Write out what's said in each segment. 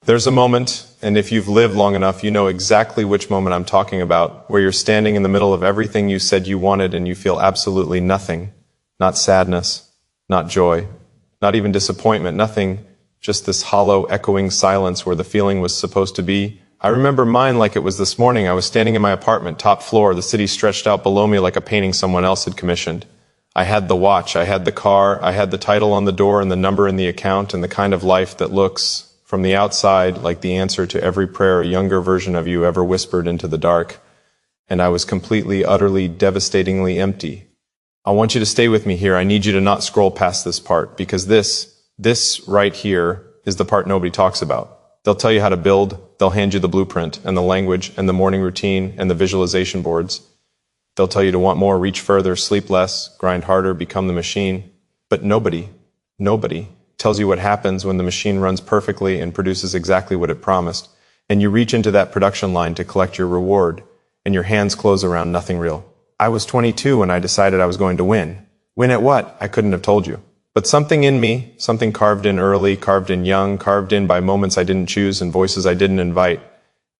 There's a moment, and if you've lived long enough, you know exactly which moment I'm talking about, where you're standing in the middle of everything you said you wanted and you feel absolutely nothing. Not sadness, not joy, not even disappointment, nothing, just this hollow, echoing silence where the feeling was supposed to be. I remember mine like it was this morning. I was standing in my apartment, top floor, the city stretched out below me like a painting someone else had commissioned. I had the watch, I had the car, I had the title on the door and the number in the account and the kind of life that looks, from the outside, like the answer to every prayer a younger version of you ever whispered into the dark. And I was completely, utterly, devastatingly empty. I want you to stay with me here. I need you to not scroll past this part, because this right here is the part nobody talks about. They'll tell you how to build, they'll hand you the blueprint and the language and the morning routine and the visualization boards. They'll tell you to want more, reach further, sleep less, grind harder, become the machine. But nobody tells you what happens when the machine runs perfectly and produces exactly what it promised, and you reach into that production line to collect your reward, and your hands close around nothing real. I was 22 when I decided I was going to win. Win at what? I couldn't have told you. But something in me, something carved in early, carved in young, carved in by moments I didn't choose and voices I didn't invite,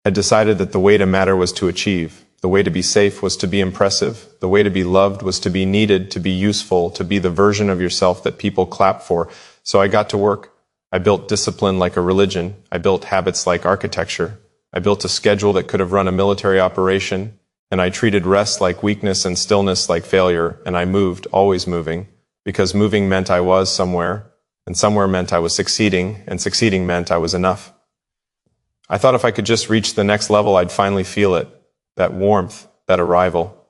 had decided that the way to matter was to achieve. The way to be safe was to be impressive. The way to be loved was to be needed, to be useful, to be the version of yourself that people clap for. So I got to work. I built discipline like a religion. I built habits like architecture. I built a schedule that could have run a military operation. And I treated rest like weakness and stillness like failure. And I moved, always moving, because moving meant I was somewhere, and somewhere meant I was succeeding, and succeeding meant I was enough. I thought if I could just reach the next level, I'd finally feel it. That warmth, that arrival,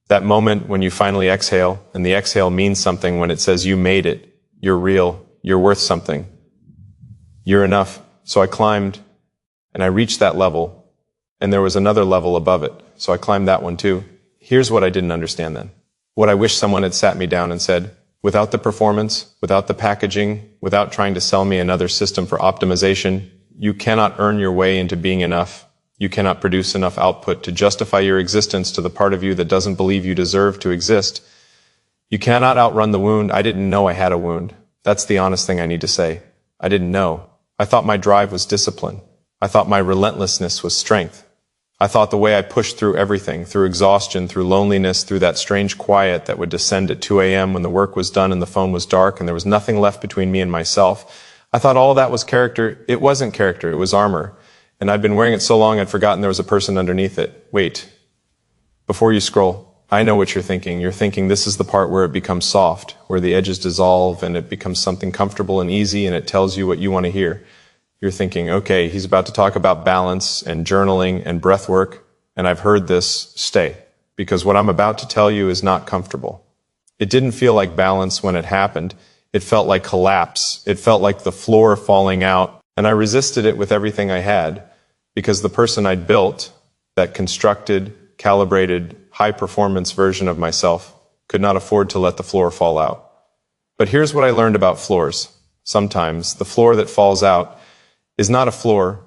that moment when you finally exhale, and the exhale means something when it says you made it, you're real, you're worth something, you're enough. So I climbed, and I reached that level, and there was another level above it, so I climbed that one too. Here's what I didn't understand then. What I wish someone had sat me down and said, without the performance, without the packaging, without trying to sell me another system for optimization, you cannot earn your way into being enough. You cannot produce enough output to justify your existence to the part of you that doesn't believe you deserve to exist. You cannot outrun the wound. I didn't know I had a wound. That's the honest thing I need to say. I didn't know. I thought my drive was discipline. I thought my relentlessness was strength. I thought the way I pushed through everything, through exhaustion, through loneliness, through that strange quiet that would descend at 2 a.m. when the work was done and the phone was dark and there was nothing left between me and myself. I thought all that was character. It wasn't character. It was armor. And I'd been wearing it so long I'd forgotten there was a person underneath it. Wait. Before you scroll, I know what you're thinking. You're thinking this is the part where it becomes soft, where the edges dissolve and it becomes something comfortable and easy and it tells you what you want to hear. You're thinking, okay, he's about to talk about balance and journaling and breath work, and I've heard this, stay. Because what I'm about to tell you is not comfortable. It didn't feel like balance when it happened. It felt like collapse. It felt like the floor falling out, and I resisted it with everything I had. Because the person I'd built, that constructed, calibrated, high-performance version of myself, could not afford to let the floor fall out. But here's what I learned about floors. Sometimes the floor that falls out is not a floor,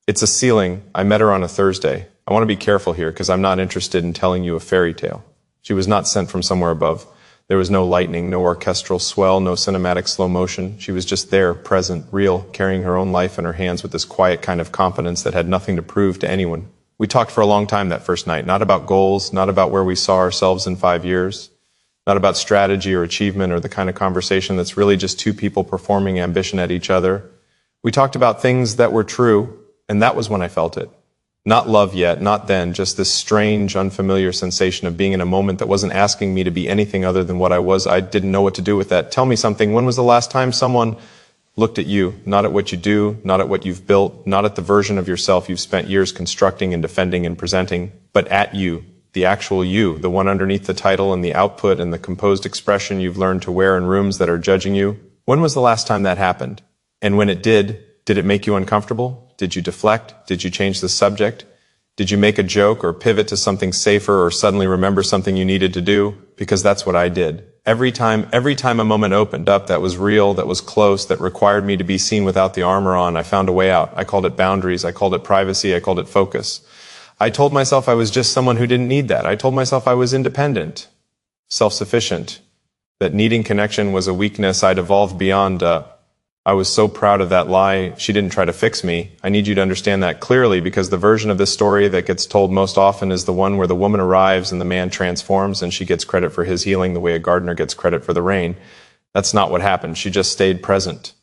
it's a ceiling. I met her on a Thursday. I want to be careful here because I'm not interested in telling you a fairy tale. She was not sent from somewhere above. There was no lightning, no orchestral swell, no cinematic slow motion. She was just there, present, real, carrying her own life in her hands with this quiet kind of competence that had nothing to prove to anyone. We talked for a long time that first night, not about goals, not about where we saw ourselves in 5 years, not about strategy or achievement or the kind of conversation that's really just two people performing ambition at each other. We talked about things that were true, and that was when I felt it. Not love yet, not then, just this strange, unfamiliar sensation of being in a moment that wasn't asking me to be anything other than what I was. I didn't know what to do with that. Tell me something. When was the last time someone looked at you, not at what you do, not at what you've built, not at the version of yourself you've spent years constructing and defending and presenting, but at you, the actual you, the one underneath the title and the output and the composed expression you've learned to wear in rooms that are judging you? When was the last time that happened? And when it did it make you uncomfortable? Did you deflect? Did you change the subject? Did you make a joke or pivot to something safer or suddenly remember something you needed to do? Because that's what I did. Every time a moment opened up that was real, that was close, that required me to be seen without the armor on, I found a way out. I called it boundaries. I called it privacy. I called it focus. I told myself I was just someone who didn't need that. I told myself I was independent, self-sufficient, that needing connection was a weakness I'd evolved beyond. I was so proud of that lie, she didn't try to fix me. I need you to understand that clearly, because the version of this story that gets told most often is the one where the woman arrives and the man transforms and she gets credit for his healing the way a gardener gets credit for the rain. That's not what happened. She just stayed present.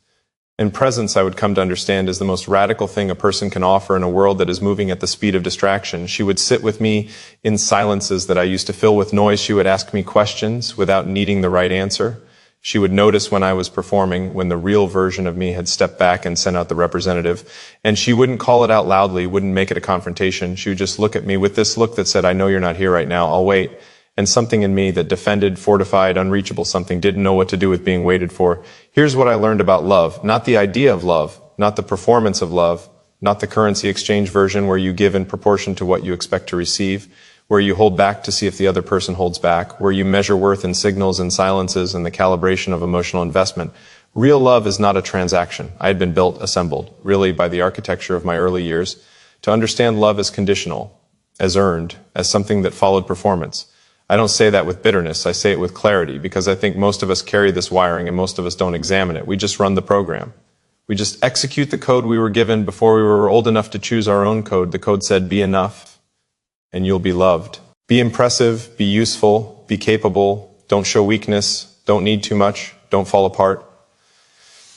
And presence, I would come to understand, is the most radical thing a person can offer in a world that is moving at the speed of distraction. She would sit with me in silences that I used to fill with noise. She would ask me questions without needing the right answer. She would notice when I was performing, when the real version of me had stepped back and sent out the representative. And she wouldn't call it out loudly, wouldn't make it a confrontation. She would just look at me with this look that said, I know you're not here right now, I'll wait. And something in me that defended, fortified, unreachable something didn't know what to do with being waited for. Here's what I learned about love. Not the idea of love, not the performance of love, not the currency exchange version where you give in proportion to what you expect to receive, where you hold back to see if the other person holds back, where you measure worth in signals and silences and the calibration of emotional investment. Real love is not a transaction. I had been built, assembled, really by the architecture of my early years, to understand love as conditional, as earned, as something that followed performance. I don't say that with bitterness, I say it with clarity, because I think most of us carry this wiring and most of us don't examine it. We just run the program. We just execute the code we were given before we were old enough to choose our own code. The code said, be enough, and you'll be loved. Be impressive, be useful, be capable, don't show weakness, don't need too much, don't fall apart.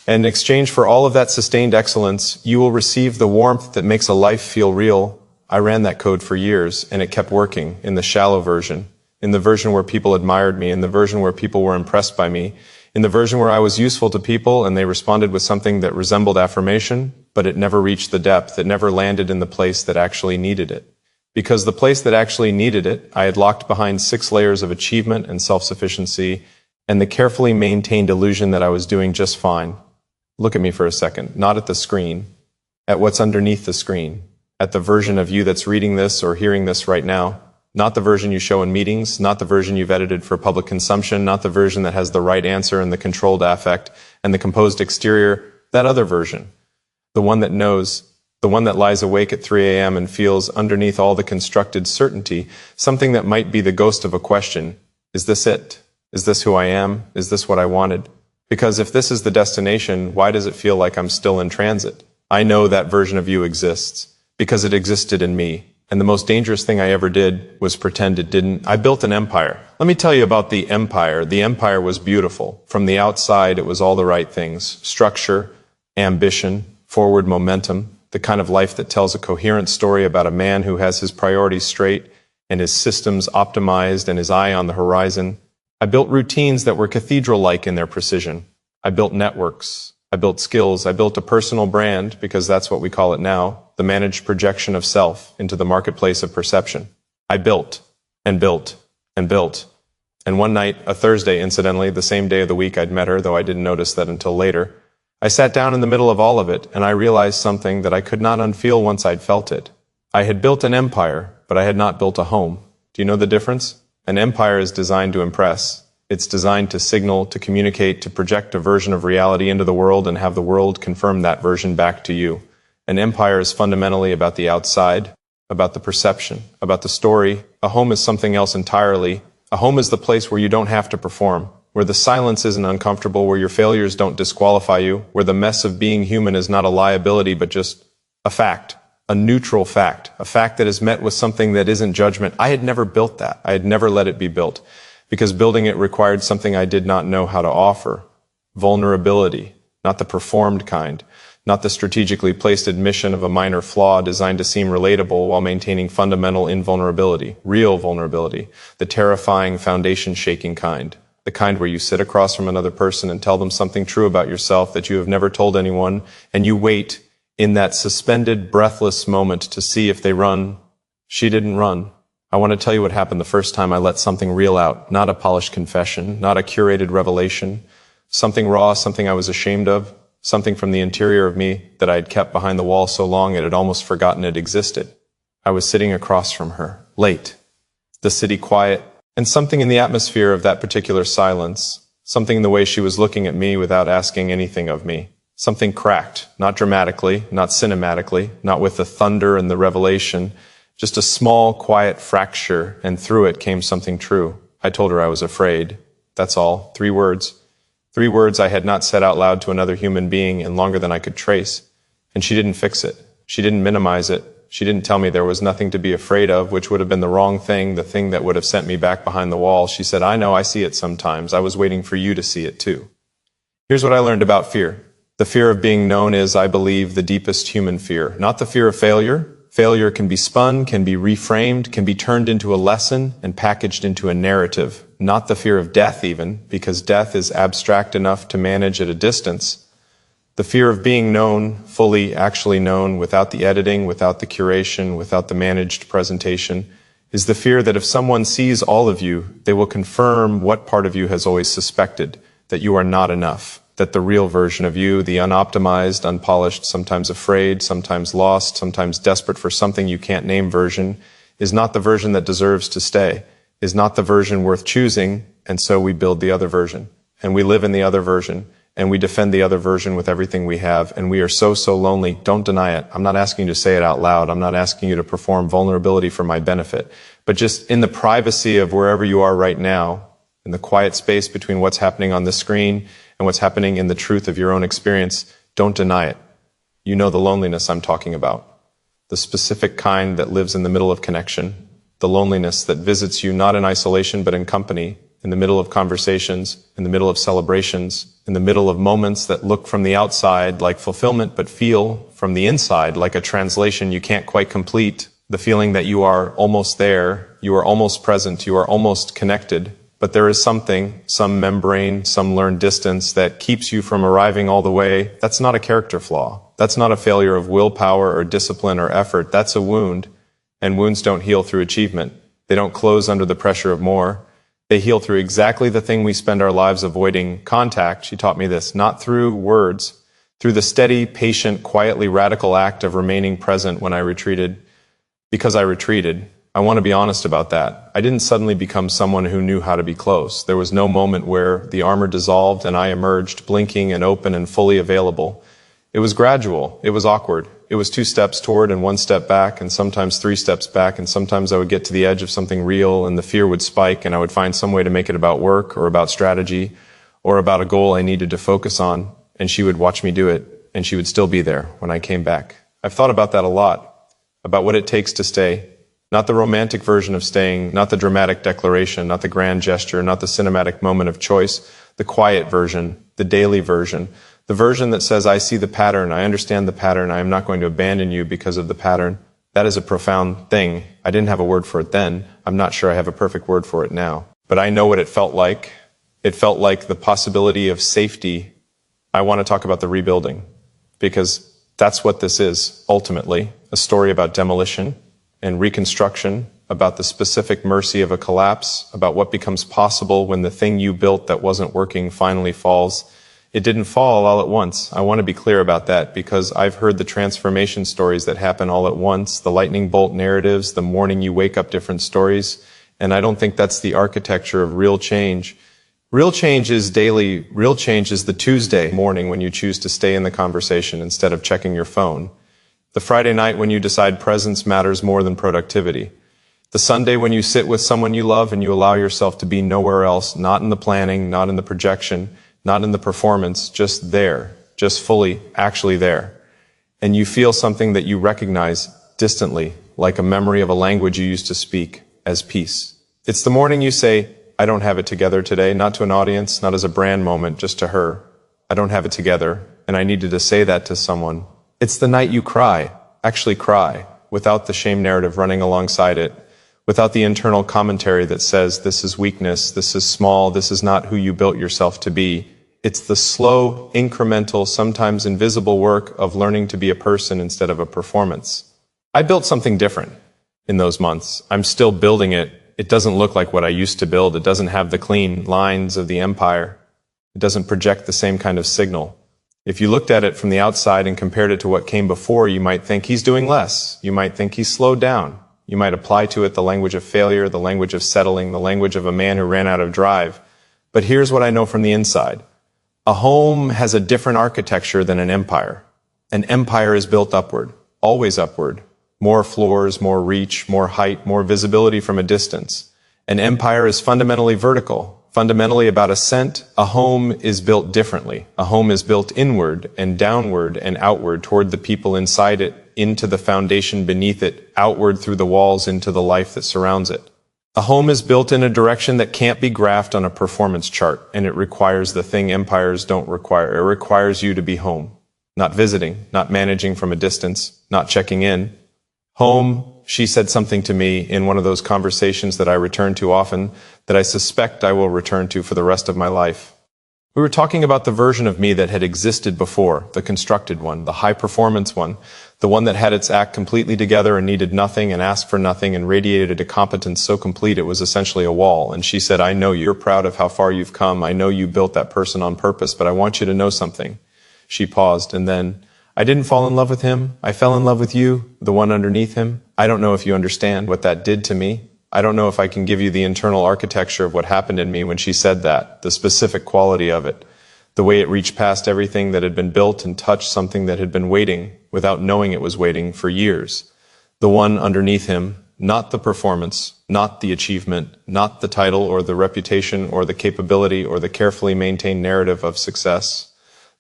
And in exchange for all of that sustained excellence, you will receive the warmth that makes a life feel real. I ran that code for years, and it kept working in the shallow version, in the version where people admired me, in the version where people were impressed by me, in the version where I was useful to people and they responded with something that resembled affirmation, but it never reached the depth, it never landed in the place that actually needed it. Because the place that actually needed it, I had locked behind 6 layers of achievement and self-sufficiency and the carefully maintained illusion that I was doing just fine. Look at me for a second, not at the screen, at what's underneath the screen, at the version of you that's reading this or hearing this right now. Not the version you show in meetings, not the version you've edited for public consumption, not the version that has the right answer and the controlled affect and the composed exterior, that other version. The one that knows, the one that lies awake at 3 a.m. and feels underneath all the constructed certainty, something that might be the ghost of a question. Is this it? Is this who I am? Is this what I wanted? Because if this is the destination, why does it feel like I'm still in transit? I know that version of you exists, because it existed in me. And the most dangerous thing I ever did was pretend it didn't. I built an empire. Let me tell you about the empire. The empire was beautiful. From the outside, it was all the right things. Structure, ambition, forward momentum, the kind of life that tells a coherent story about a man who has his priorities straight and his systems optimized and his eye on the horizon. I built routines that were cathedral-like in their precision. I built networks. I built skills. I built a personal brand, because that's what we call it now, the managed projection of self into the marketplace of perception. I built and built and built. And one night, a Thursday, incidentally, the same day of the week I'd met her, though I didn't notice that until later, I sat down in the middle of all of it, and I realized something that I could not unfeel once I'd felt it. I had built an empire, but I had not built a home. Do you know the difference? An empire is designed to impress. It's designed to signal, to communicate, to project a version of reality into the world and have the world confirm that version back to you. An empire is fundamentally about the outside, about the perception, about the story. A home is something else entirely. A home is the place where you don't have to perform, where the silence isn't uncomfortable, where your failures don't disqualify you, where the mess of being human is not a liability but just a fact, a neutral fact, a fact that is met with something that isn't judgment. I had never built that. I had never let it be built, because building it required something I did not know how to offer. Vulnerability, not the performed kind, not the strategically placed admission of a minor flaw designed to seem relatable while maintaining fundamental invulnerability, real vulnerability, the terrifying, foundation-shaking kind, the kind where you sit across from another person and tell them something true about yourself that you have never told anyone, and you wait in that suspended, breathless moment to see if they run. She didn't run. I want to tell you what happened the first time I let something real out, not a polished confession, not a curated revelation, something raw, something I was ashamed of, something from the interior of me that I had kept behind the wall so long it had almost forgotten it existed. I was sitting across from her, late, the city quiet, and something in the atmosphere of that particular silence, something in the way she was looking at me without asking anything of me, something cracked, not dramatically, not cinematically, not with the thunder and the revelation, just a small, quiet fracture, and through it came something true. I told her I was afraid. That's all. 3 words. 3 words I had not said out loud to another human being in longer than I could trace. And she didn't fix it. She didn't minimize it. She didn't tell me there was nothing to be afraid of, which would have been the wrong thing, the thing that would have sent me back behind the wall. She said, I know, I see it sometimes. I was waiting for you to see it too. Here's what I learned about fear. The fear of being known is, I believe, the deepest human fear. Not the fear of failure. Failure can be spun, can be reframed, can be turned into a lesson and packaged into a narrative. Not the fear of death even, because death is abstract enough to manage at a distance. The fear of being known, fully actually known, without the editing, without the curation, without the managed presentation, is the fear that if someone sees all of you, they will confirm what part of you has always suspected, that you are not enough, that the real version of you, the unoptimized, unpolished, sometimes afraid, sometimes lost, sometimes desperate for something you can't name version, is not the version that deserves to stay, is not the version worth choosing, and so we build the other version, and we live in the other version, and we defend the other version with everything we have, and we are so lonely. Don't deny it. I'm not asking you to say it out loud. I'm not asking you to perform vulnerability for my benefit. But just in the privacy of wherever you are right now, in the quiet space between what's happening on the screen and what's happening in the truth of your own experience, don't deny it. You know the loneliness I'm talking about. The specific kind that lives in the middle of connection. The loneliness that visits you not in isolation but in company, in the middle of conversations, in the middle of celebrations, in the middle of moments that look from the outside like fulfillment but feel from the inside like a translation you can't quite complete. The feeling that you are almost there, you are almost present, you are almost connected, but there is something, some membrane, some learned distance that keeps you from arriving all the way. That's not a character flaw. That's not a failure of willpower or discipline or effort. That's a wound, and wounds don't heal through achievement. They don't close under the pressure of more. They heal through exactly the thing we spend our lives avoiding, contact. She taught me this, not through words, through the steady, patient, quietly radical act of remaining present when I retreated. Because I retreated, I want to be honest about that. I didn't suddenly become someone who knew how to be close. There was no moment where the armor dissolved and I emerged, blinking and open and fully available. It was gradual. It was awkward. It was 2 steps toward and 1 step back, and sometimes 3 steps back, and sometimes I would get to the edge of something real and the fear would spike and I would find some way to make it about work or about strategy or about a goal I needed to focus on, and she would watch me do it, and she would still be there when I came back. I've thought about that a lot, about what it takes to stay. Not the romantic version of staying, not the dramatic declaration, not the grand gesture, not the cinematic moment of choice, the quiet version, the daily version, the version that says, I see the pattern, I understand the pattern, I am not going to abandon you because of the pattern. That is a profound thing. I didn't have a word for it then. I'm not sure I have a perfect word for it now. But I know what it felt like. It felt like the possibility of safety. I want to talk about the rebuilding, because that's what this is, ultimately, a story about demolition and reconstruction, about the specific mercy of a collapse, about what becomes possible when the thing you built that wasn't working finally falls. It didn't fall all at once. I want to be clear about that, because I've heard the transformation stories that happen all at once, the lightning bolt narratives, the morning you wake up different stories, and I don't think that's the architecture of real change. Real change is daily. Real change is the Tuesday morning when you choose to stay in the conversation instead of checking your phone. The Friday night when you decide presence matters more than productivity. The Sunday when you sit with someone you love and you allow yourself to be nowhere else, not in the planning, not in the projection, not in the performance, just there, just fully, actually there. And you feel something that you recognize distantly, like a memory of a language you used to speak, as peace. It's the morning you say, I don't have it together today, not to an audience, not as a brand moment, just to her. I don't have it together, and I needed to say that to someone. It's the night you cry, actually cry, without the shame narrative running alongside it, without the internal commentary that says this is weakness, this is small, this is not who you built yourself to be. It's the slow, incremental, sometimes invisible work of learning to be a person instead of a performance. I built something different in those months. I'm still building it. It doesn't look like what I used to build. It doesn't have the clean lines of the empire. It doesn't project the same kind of signal. If you looked at it from the outside and compared it to what came before, you might think he's doing less. You might think he's slowed down. You might apply to it the language of failure, the language of settling, the language of a man who ran out of drive. But here's what I know from the inside. A home has a different architecture than an empire. An empire is built upward, always upward. More floors, more reach, more height, more visibility from a distance. An empire is fundamentally vertical, Fundamentally about ascent, a home is built differently. A home is built inward and downward and outward toward the people inside it, into the foundation beneath it, outward through the walls into the life that surrounds it. A home is built in a direction that can't be graphed on a performance chart, and it requires the thing empires don't require. It requires you to be home. Not visiting, not managing from a distance, not checking in. Home, she said something to me in one of those conversations that I return to often, that I suspect I will return to for the rest of my life. We were talking about the version of me that had existed before, the constructed one, the high-performance one, the one that had its act completely together and needed nothing and asked for nothing and radiated a competence so complete it was essentially a wall. And she said, I know you're proud of how far you've come. I know you built that person on purpose, but I want you to know something. She paused, and then, I didn't fall in love with him. I fell in love with you, the one underneath him. I don't know if you understand what that did to me. I don't know if I can give you the internal architecture of what happened in me when she said that, the specific quality of it, the way it reached past everything that had been built and touched something that had been waiting without knowing it was waiting for years. The one underneath him, not the performance, not the achievement, not the title or the reputation or the capability or the carefully maintained narrative of success.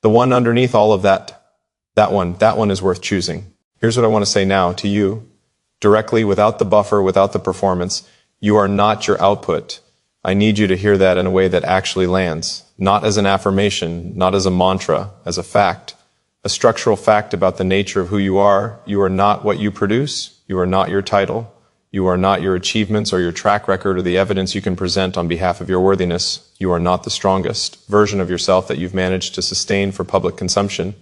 The one underneath all of that one is worth choosing. Here's what I want to say now to you, directly, without the buffer, without the performance. You are not your output. I need you to hear that in a way that actually lands, not as an affirmation, not as a mantra, as a fact, a structural fact about the nature of who you are. You are not what you produce. You are not your title. You are not your achievements or your track record or the evidence you can present on behalf of your worthiness. You are not the strongest version of yourself that you've managed to sustain for public consumption.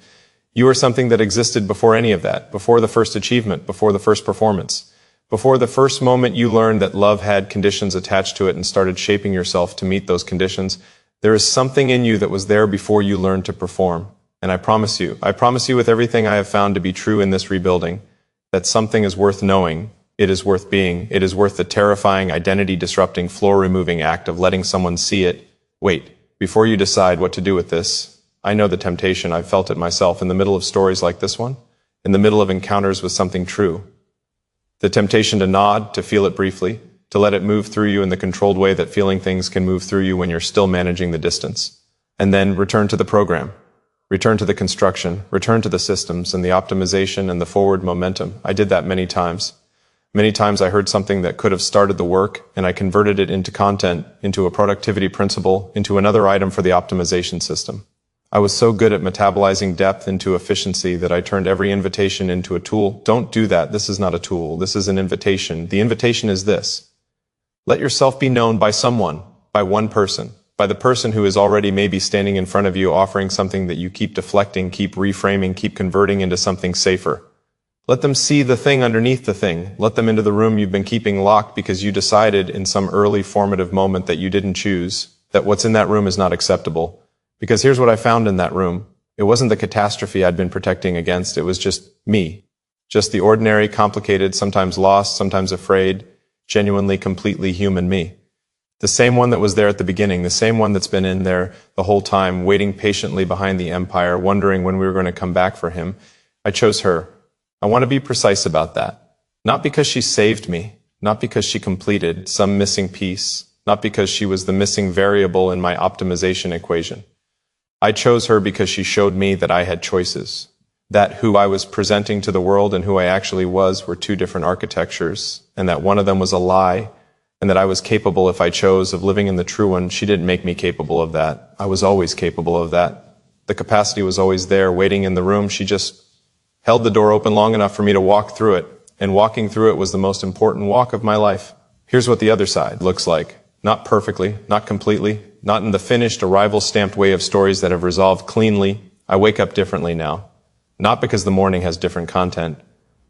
You are something that existed before any of that, before the first achievement, before the first performance, before the first moment you learned that love had conditions attached to it and started shaping yourself to meet those conditions. There is something in you that was there before you learned to perform. And I promise you with everything I have found to be true in this rebuilding, that something is worth knowing, it is worth being, it is worth the terrifying, identity-disrupting, floor-removing act of letting someone see it. Wait, before you decide what to do with this, I know the temptation. I've felt it myself in the middle of stories like this one, in the middle of encounters with something true. The temptation to nod, to feel it briefly, to let it move through you in the controlled way that feeling things can move through you when you're still managing the distance. And then return to the program, return to the construction, return to the systems and the optimization and the forward momentum. I did that many times. Many times I heard something that could have started the work, and I converted it into content, into a productivity principle, into another item for the optimization system. I was so good at metabolizing depth into efficiency that I turned every invitation into a tool. Don't do that. This is not a tool. This is an invitation. The invitation is this. Let yourself be known by someone, by one person, by the person who is already maybe standing in front of you offering something that you keep deflecting, keep reframing, keep converting into something safer. Let them see the thing underneath the thing. Let them into the room you've been keeping locked because you decided in some early formative moment that you didn't choose, that what's in that room is not acceptable. Because here's what I found in that room. It wasn't the catastrophe I'd been protecting against. It was just me. Just the ordinary, complicated, sometimes lost, sometimes afraid, genuinely, completely human me. The same one that was there at the beginning, the same one that's been in there the whole time, waiting patiently behind the empire, wondering when we were going to come back for him. I chose her. I want to be precise about that. Not because she saved me, not because she completed some missing piece, not because she was the missing variable in my optimization equation. I chose her because she showed me that I had choices, that who I was presenting to the world and who I actually was were two different architectures, and that one of them was a lie, and that I was capable, if I chose, of living in the true one. She didn't make me capable of that. I was always capable of that. The capacity was always there, waiting in the room. She just held the door open long enough for me to walk through it, and walking through it was the most important walk of my life. Here's what the other side looks like. Not perfectly, not completely, not in the finished, arrival-stamped way of stories that have resolved cleanly. I wake up differently now. Not because the morning has different content,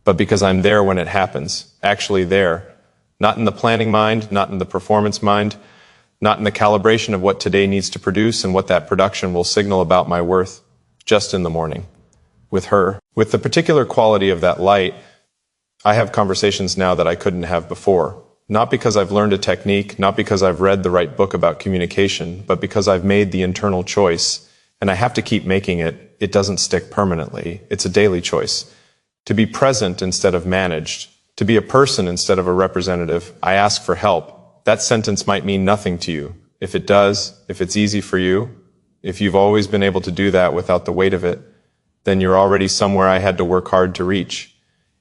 but because I'm there when it happens, actually there. Not in the planning mind, not in the performance mind, not in the calibration of what today needs to produce and what that production will signal about my worth, just in the morning. With her. With the particular quality of that light, I have conversations now that I couldn't have before. Not because I've learned a technique, not because I've read the right book about communication, but because I've made the internal choice, and I have to keep making it. It doesn't stick permanently. It's a daily choice. To be present instead of managed. To be a person instead of a representative. I ask for help. That sentence might mean nothing to you. If it does, if it's easy for you, if you've always been able to do that without the weight of it, then you're already somewhere I had to work hard to reach.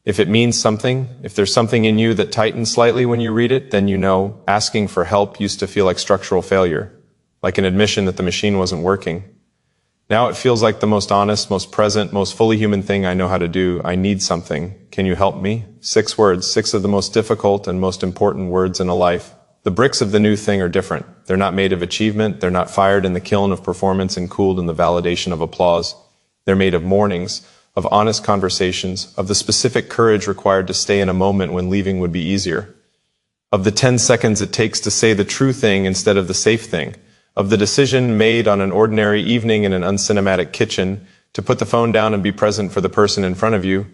If it means something, if there's something in you that tightens slightly when you read it, then you know asking for help used to feel like structural failure, like an admission that the machine wasn't working. Now it feels like the most honest, most present, most fully human thing I know how to do. I need something. Can you help me? 6 words, 6 of the most difficult and most important words in a life. The bricks of the new thing are different. They're not made of achievement. They're not fired in the kiln of performance and cooled in the validation of applause. They're made of mornings, of honest conversations, of the specific courage required to stay in a moment when leaving would be easier, of the 10 seconds it takes to say the true thing instead of the safe thing, of the decision made on an ordinary evening in an uncinematic kitchen to put the phone down and be present for the person in front of you.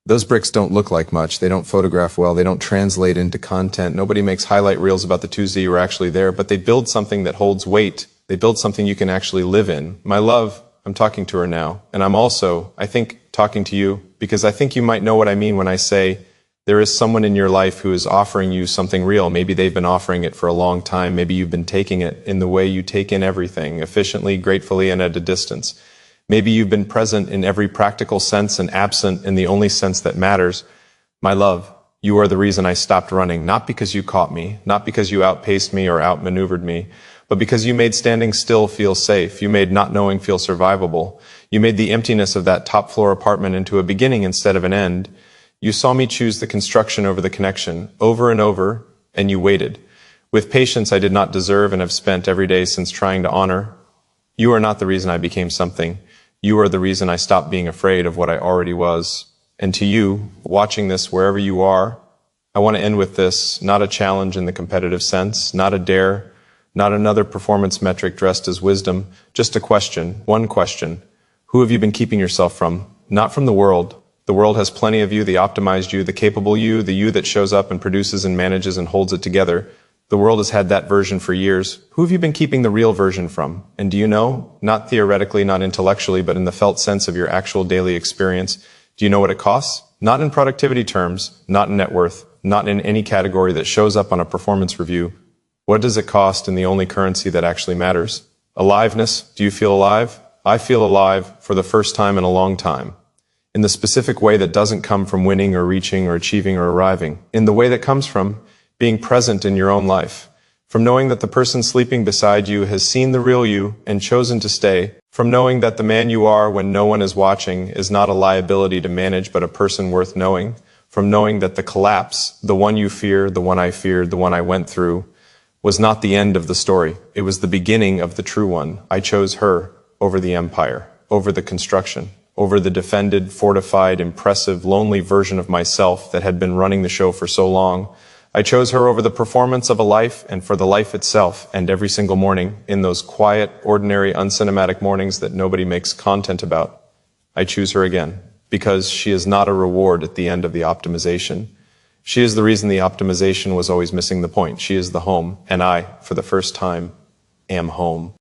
Those bricks don't look like much. They don't photograph well. They don't translate into content. Nobody makes highlight reels about the Tuesday you were actually there, but they build something that holds weight. They build something you can actually live in. My love, I'm talking to her now, and I'm also, I think, talking to you because I think you might know what I mean when I say there is someone in your life who is offering you something real. Maybe they've been offering it for a long time. Maybe you've been taking it in the way you take in everything, efficiently, gratefully, and at a distance. Maybe you've been present in every practical sense and absent in the only sense that matters. My love, you are the reason I stopped running, not because you caught me, not because you outpaced me or outmaneuvered me, but because you made standing still feel safe. You made not knowing feel survivable. You made the emptiness of that top floor apartment into a beginning instead of an end. You saw me choose the construction over the connection, over and over, and you waited. With patience I did not deserve and have spent every day since trying to honor. You are not the reason I became something. You are the reason I stopped being afraid of what I already was. And to you, watching this wherever you are, I want to end with this, not a challenge in the competitive sense, not a dare, not another performance metric dressed as wisdom, just a question, one question. Who have you been keeping yourself from? Not from the world. The world has plenty of you, the optimized you, the capable you, the you that shows up and produces and manages and holds it together. The world has had that version for years. Who have you been keeping the real version from? And do you know, not theoretically, not intellectually, but in the felt sense of your actual daily experience, do you know what it costs? Not in productivity terms, not in net worth, not in any category that shows up on a performance review. What does it cost in the only currency that actually matters? Aliveness. Do you feel alive? I feel alive for the first time in a long time. In the specific way that doesn't come from winning or reaching or achieving or arriving. In the way that comes from being present in your own life, from knowing that the person sleeping beside you has seen the real you and chosen to stay, from knowing that the man you are when no one is watching is not a liability to manage but a person worth knowing, from knowing that the collapse, the one you fear, the one I feared, the one I went through, was not the end of the story. It was the beginning of the true one. I chose her over the empire, over the construction, over the defended, fortified, impressive, lonely version of myself that had been running the show for so long. I chose her over the performance of a life and for the life itself, and every single morning, in those quiet, ordinary, uncinematic mornings that nobody makes content about, I choose her again, because she is not a reward at the end of the optimization. She is the reason the optimization was always missing the point. She is the home, and I, for the first time, am home.